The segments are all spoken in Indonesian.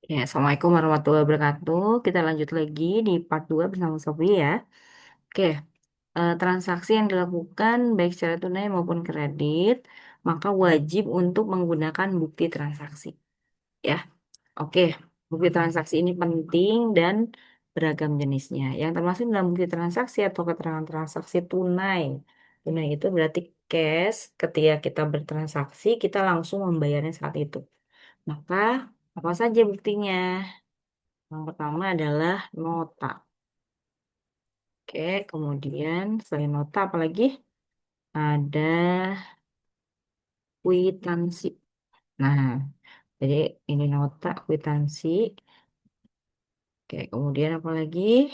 Ya, Assalamualaikum warahmatullahi wabarakatuh. Kita lanjut lagi di part 2 bersama Sofi ya. Oke, transaksi yang dilakukan baik secara tunai maupun kredit, maka wajib untuk menggunakan bukti transaksi. Ya, oke. Bukti transaksi ini penting dan beragam jenisnya. Yang termasuk dalam bukti transaksi atau keterangan transaksi tunai. Tunai itu berarti cash ketika kita bertransaksi, kita langsung membayarnya saat itu. Maka, apa saja buktinya? Yang pertama adalah nota. Oke, kemudian selain nota apalagi? Ada kwitansi. Nah, jadi ini nota kwitansi. Oke, kemudian apa lagi?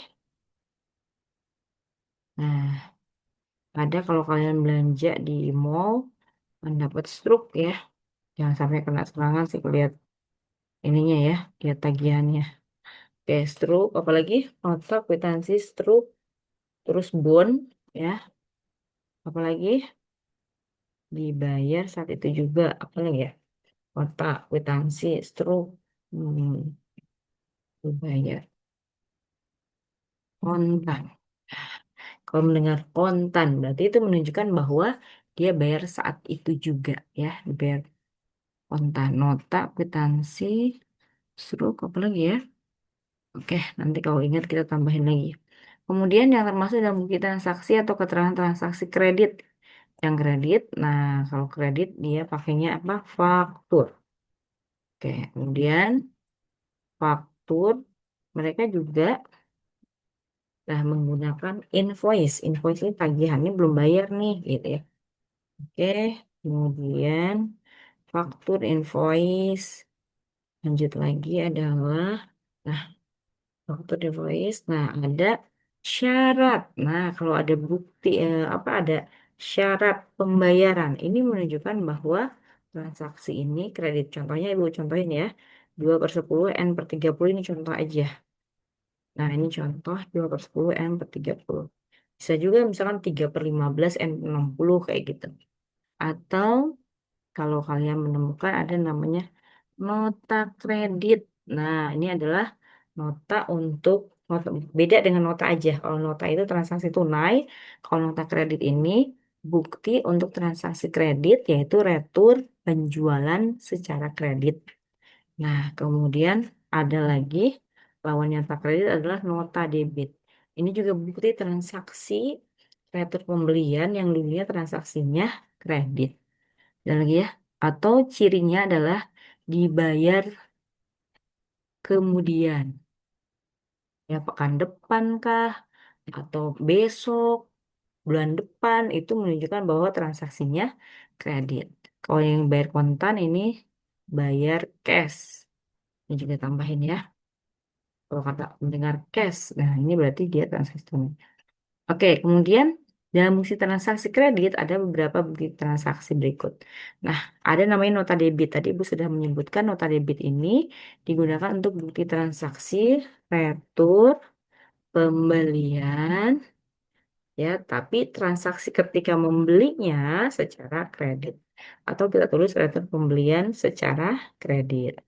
Nah, ada kalau kalian belanja di mall, mendapat struk ya. Jangan sampai kena serangan sih lihat ininya ya, lihat tagihannya. Oke, struk, apalagi? Nota kwitansi, struk, terus bond ya. Apalagi dibayar saat itu juga, apalagi ya? Kota, kwitansi, struk, hmm, dibayar kontan. Kalau mendengar kontan, berarti itu menunjukkan bahwa dia bayar saat itu juga, ya, dibayar kontan. Nota, kwitansi, struk, apa lagi ya? Oke, nanti kalau ingat kita tambahin lagi. Kemudian yang termasuk dalam bukti transaksi atau keterangan transaksi kredit. Yang kredit, nah kalau kredit dia pakainya apa? Faktur. Oke, kemudian faktur mereka juga menggunakan invoice. Invoice ini tagihannya belum bayar nih, gitu ya. Oke, kemudian faktur invoice. Lanjut lagi adalah, nah, faktur invoice. Nah, ada syarat. Nah, kalau ada bukti, apa ada syarat pembayaran. Ini menunjukkan bahwa transaksi ini kredit. Contohnya, Ibu contohin ya. 2/10 N/30 ini contoh aja. Nah, ini contoh 2/10 N/30. Bisa juga misalkan 3/15 N/60 kayak gitu. Atau kalau kalian menemukan ada namanya nota kredit. Nah, ini adalah nota untuk nota, beda dengan nota aja. Kalau nota itu transaksi tunai, kalau nota kredit ini bukti untuk transaksi kredit yaitu retur penjualan secara kredit. Nah, kemudian ada lagi lawan nyata kredit adalah nota debit. Ini juga bukti transaksi retur pembelian yang dulunya transaksinya kredit. Dan lagi ya, atau cirinya adalah dibayar kemudian. Ya, pekan depan kah atau besok, bulan depan itu menunjukkan bahwa transaksinya kredit. Kalau yang bayar kontan ini bayar cash. Ini juga tambahin ya. Kalau kata mendengar cash, nah ini berarti dia transaksi tunai. Oke, kemudian dalam bukti transaksi kredit ada beberapa bukti transaksi berikut. Nah, ada namanya nota debit. Tadi Ibu sudah menyebutkan nota debit ini digunakan untuk bukti transaksi retur pembelian ya, tapi transaksi ketika membelinya secara kredit atau kita tulis retur pembelian secara kredit.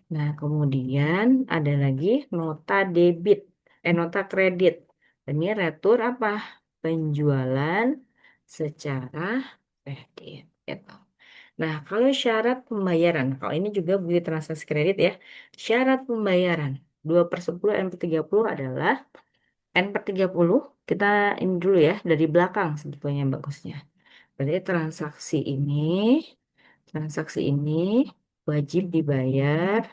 Nah, kemudian ada lagi nota debit, nota kredit. Ini retur apa? Penjualan secara kredit. Gitu. Nah, kalau syarat pembayaran, kalau ini juga bukti transaksi kredit ya, syarat pembayaran 2/10 N/30 adalah N/30, kita ini dulu ya, dari belakang sebetulnya bagusnya. Berarti transaksi ini wajib dibayar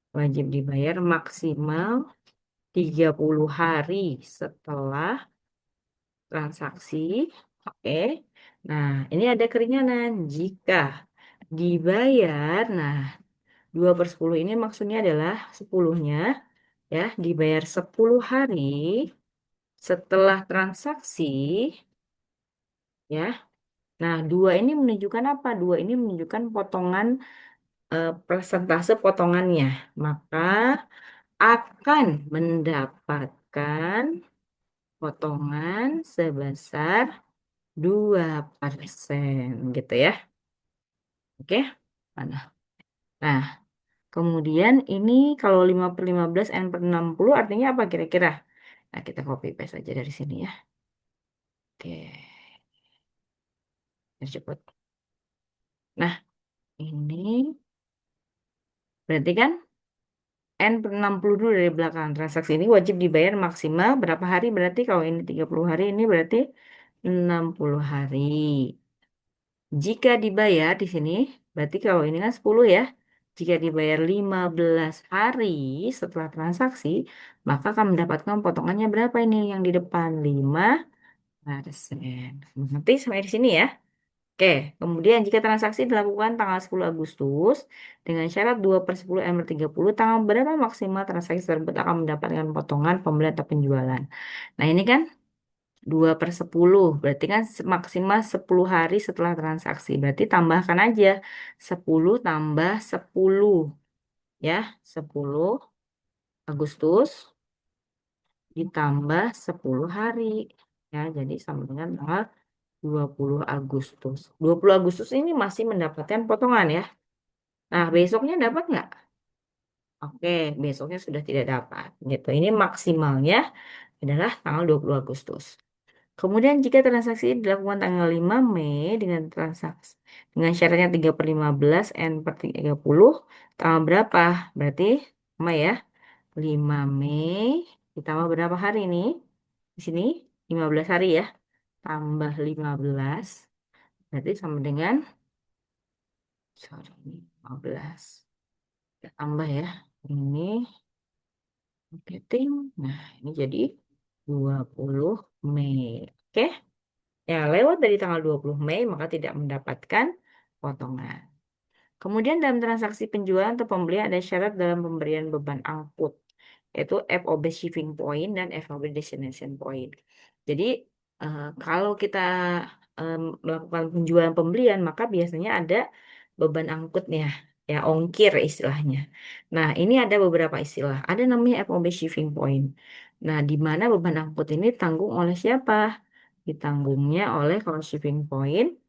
wajib dibayar maksimal 30 hari setelah transaksi. Oke. Nah, ini ada keringanan. Jika dibayar, nah 2/10 ini maksudnya adalah 10-nya ya, dibayar 10 hari setelah transaksi ya. Nah, dua ini menunjukkan apa? Dua ini menunjukkan potongan persentase potongannya. Maka akan mendapatkan potongan sebesar 2% gitu ya. Oke? Mana? Nah, Kemudian ini kalau 5/15 N per 60 artinya apa kira-kira? Nah, kita copy paste aja dari sini ya. Oke, biar cepet. Nah, ini berarti kan N per 60 dulu dari belakang. Transaksi ini wajib dibayar maksimal berapa hari? Berarti kalau ini 30 hari, ini berarti 60 hari. Jika dibayar di sini, berarti kalau ini kan 10 ya. Jika dibayar 15 hari setelah transaksi, maka akan mendapatkan potongannya berapa ini yang di depan? 5%. Nanti sampai di sini ya. Oke, kemudian jika transaksi dilakukan tanggal 10 Agustus dengan syarat 2/10 M30, tanggal berapa maksimal transaksi tersebut akan mendapatkan potongan pembelian atau penjualan. Nah, ini kan 2/10, berarti kan maksimal 10 hari setelah transaksi. Berarti tambahkan aja 10 tambah 10 ya, 10 Agustus ditambah 10 hari. Ya, jadi sama dengan tanggal 20 Agustus. 20 Agustus ini masih mendapatkan potongan ya. Nah, besoknya dapat nggak? Oke, besoknya sudah tidak dapat. Gitu. Ini maksimalnya adalah tanggal 20 Agustus. Kemudian jika transaksi dilakukan tanggal 5 Mei dengan transaksi dengan syaratnya 3/15 N per 30, tanggal berapa? Berarti sama ya. 5 Mei ditambah berapa hari ini? Di sini 15 hari ya. Tambah 15 berarti sama dengan sorry ini 15. Kita tambah ya. Ini marketing. Nah, ini jadi 20 Mei. Oke. Ya, lewat dari tanggal 20 Mei maka tidak mendapatkan potongan. Kemudian dalam transaksi penjualan atau pembelian ada syarat dalam pemberian beban angkut, yaitu FOB shipping point dan FOB destination point. Jadi kalau kita melakukan penjualan pembelian maka biasanya ada beban angkutnya, ya ongkir istilahnya. Nah, ini ada beberapa istilah. Ada namanya FOB shipping point. Nah, di mana beban angkut ini tanggung oleh siapa? Ditanggungnya oleh kalau shipping point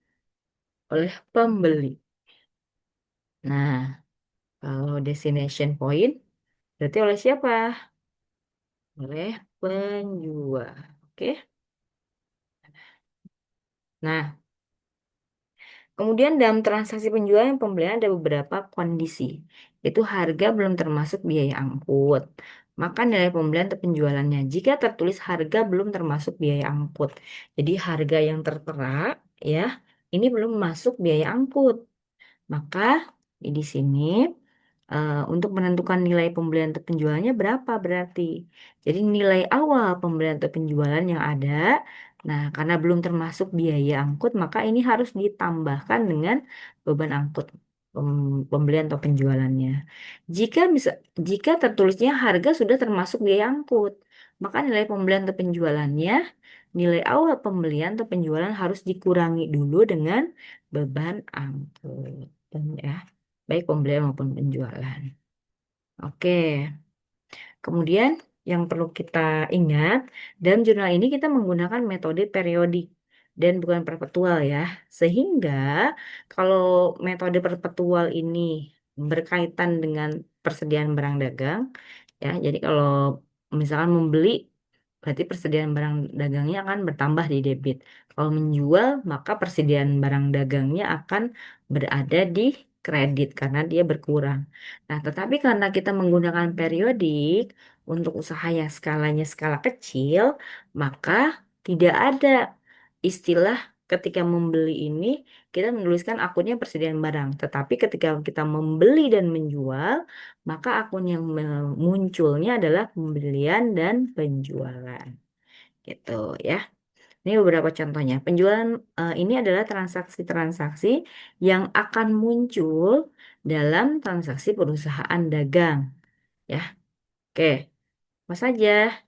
oleh pembeli. Nah, kalau destination point berarti oleh siapa? Oleh penjual. Oke. Nah, kemudian dalam transaksi penjualan dan pembelian ada beberapa kondisi. Itu harga belum termasuk biaya angkut. Maka nilai pembelian atau penjualannya jika tertulis harga belum termasuk biaya angkut. Jadi harga yang tertera ya, ini belum masuk biaya angkut. Maka di sini untuk menentukan nilai pembelian atau penjualannya berapa berarti. Jadi nilai awal pembelian atau penjualan yang ada, nah karena belum termasuk biaya angkut, maka ini harus ditambahkan dengan beban angkut pembelian atau penjualannya. Jika bisa, jika tertulisnya harga sudah termasuk biaya angkut, maka nilai pembelian atau penjualannya, nilai awal pembelian atau penjualan harus dikurangi dulu dengan beban angkut. Dan ya, baik pembelian maupun penjualan. Oke, kemudian yang perlu kita ingat, dalam jurnal ini kita menggunakan metode periodik dan bukan perpetual ya. Sehingga kalau metode perpetual ini berkaitan dengan persediaan barang dagang, ya, jadi kalau misalkan membeli, berarti persediaan barang dagangnya akan bertambah di debit. Kalau menjual, maka persediaan barang dagangnya akan berada di kredit karena dia berkurang. Nah, tetapi karena kita menggunakan periodik untuk usaha yang skalanya skala kecil, maka tidak ada istilah ketika membeli ini kita menuliskan akunnya persediaan barang. Tetapi ketika kita membeli dan menjual, maka akun yang munculnya adalah pembelian dan penjualan. Gitu ya. Ini beberapa contohnya. Penjualan ini adalah transaksi-transaksi yang akan muncul dalam transaksi perusahaan dagang. Ya, oke. Apa saja?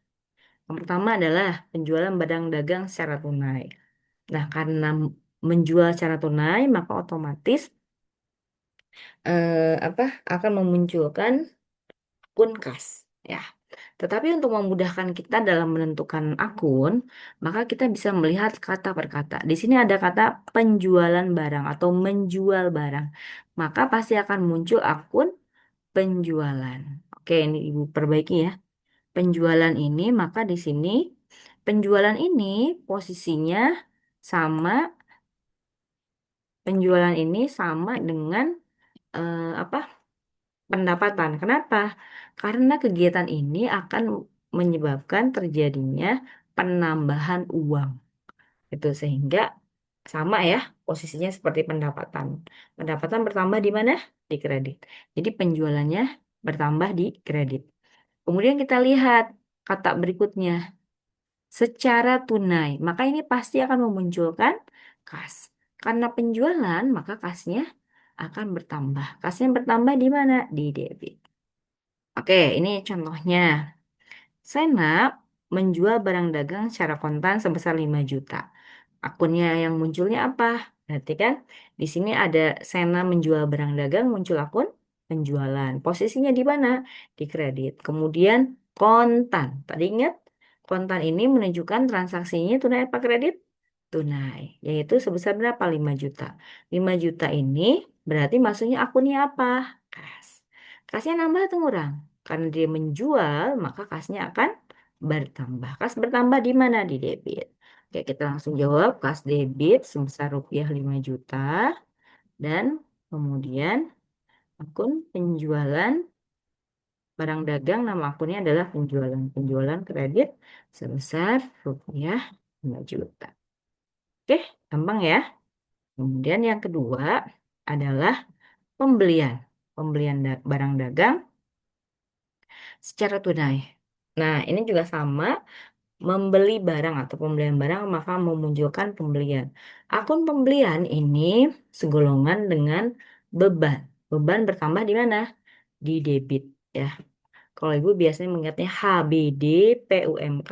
Yang pertama adalah penjualan barang dagang secara tunai. Nah, karena menjual secara tunai, maka otomatis apa akan memunculkan akun kas. Ya, tetapi untuk memudahkan kita dalam menentukan akun, maka kita bisa melihat kata per kata. Di sini ada kata penjualan barang atau menjual barang. Maka pasti akan muncul akun penjualan. Oke, ini Ibu perbaiki ya. Penjualan ini, maka di sini penjualan ini posisinya sama, penjualan ini sama dengan apa? Pendapatan. Kenapa? Karena kegiatan ini akan menyebabkan terjadinya penambahan uang. Itu sehingga sama ya posisinya seperti pendapatan. Pendapatan bertambah di mana? Di kredit. Jadi penjualannya bertambah di kredit. Kemudian kita lihat kata berikutnya, secara tunai. Maka ini pasti akan memunculkan kas. Karena penjualan, maka kasnya akan bertambah. Kasnya bertambah di mana? Di debit. Oke, ini contohnya. Sena menjual barang dagang secara kontan sebesar 5 juta. Akunnya yang munculnya apa? Berarti kan di sini ada Sena menjual barang dagang, muncul akun penjualan. Posisinya di mana? Di kredit. Kemudian kontan. Tadi ingat, kontan ini menunjukkan transaksinya tunai apa kredit? Tunai. Yaitu sebesar berapa? 5 juta. 5 juta ini berarti maksudnya akunnya apa? Kas. Kasnya nambah atau kurang? Karena dia menjual, maka kasnya akan bertambah. Kas bertambah di mana? Di debit. Oke, kita langsung jawab. Kas debit sebesar rupiah 5 juta. Dan kemudian akun penjualan barang dagang, nama akunnya adalah penjualan. Penjualan kredit sebesar rupiah 5 juta. Oke, gampang ya. Kemudian yang kedua adalah pembelian. Pembelian barang dagang secara tunai. Nah, ini juga sama, membeli barang atau pembelian barang maka memunculkan pembelian. Akun pembelian ini segolongan dengan beban. Beban bertambah di mana? Di debit ya. Kalau Ibu biasanya mengingatnya HBD PUMK.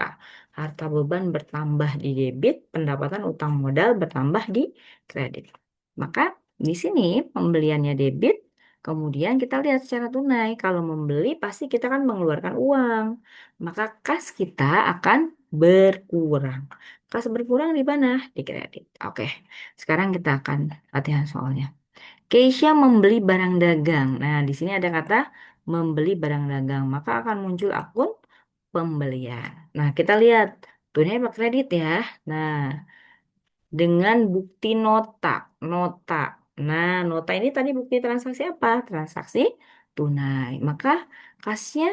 Harta beban bertambah di debit, pendapatan utang modal bertambah di kredit. Maka di sini pembeliannya debit, kemudian kita lihat secara tunai. Kalau membeli pasti kita kan mengeluarkan uang. Maka kas kita akan berkurang. Kas berkurang di mana? Di kredit. Oke, sekarang kita akan latihan soalnya. Keisha membeli barang dagang. Nah, di sini ada kata membeli barang dagang, maka akan muncul akun pembelian. Nah, kita lihat tunai apa kredit ya. Nah, dengan bukti nota, nota. Nah, nota ini tadi bukti transaksi apa? Transaksi tunai. Maka kasnya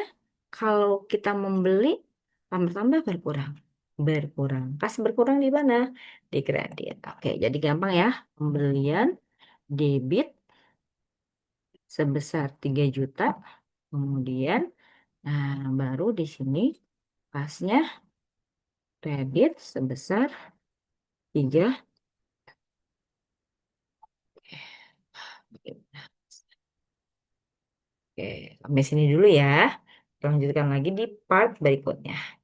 kalau kita membeli tambah-tambah berkurang. Berkurang. Kas berkurang di mana? Di kredit. Oke, jadi gampang ya. Pembelian debit sebesar 3 juta. Kemudian, nah baru di sini pasnya kredit sebesar 3. Oke, sampai sini dulu ya. Kita lanjutkan lagi di part berikutnya.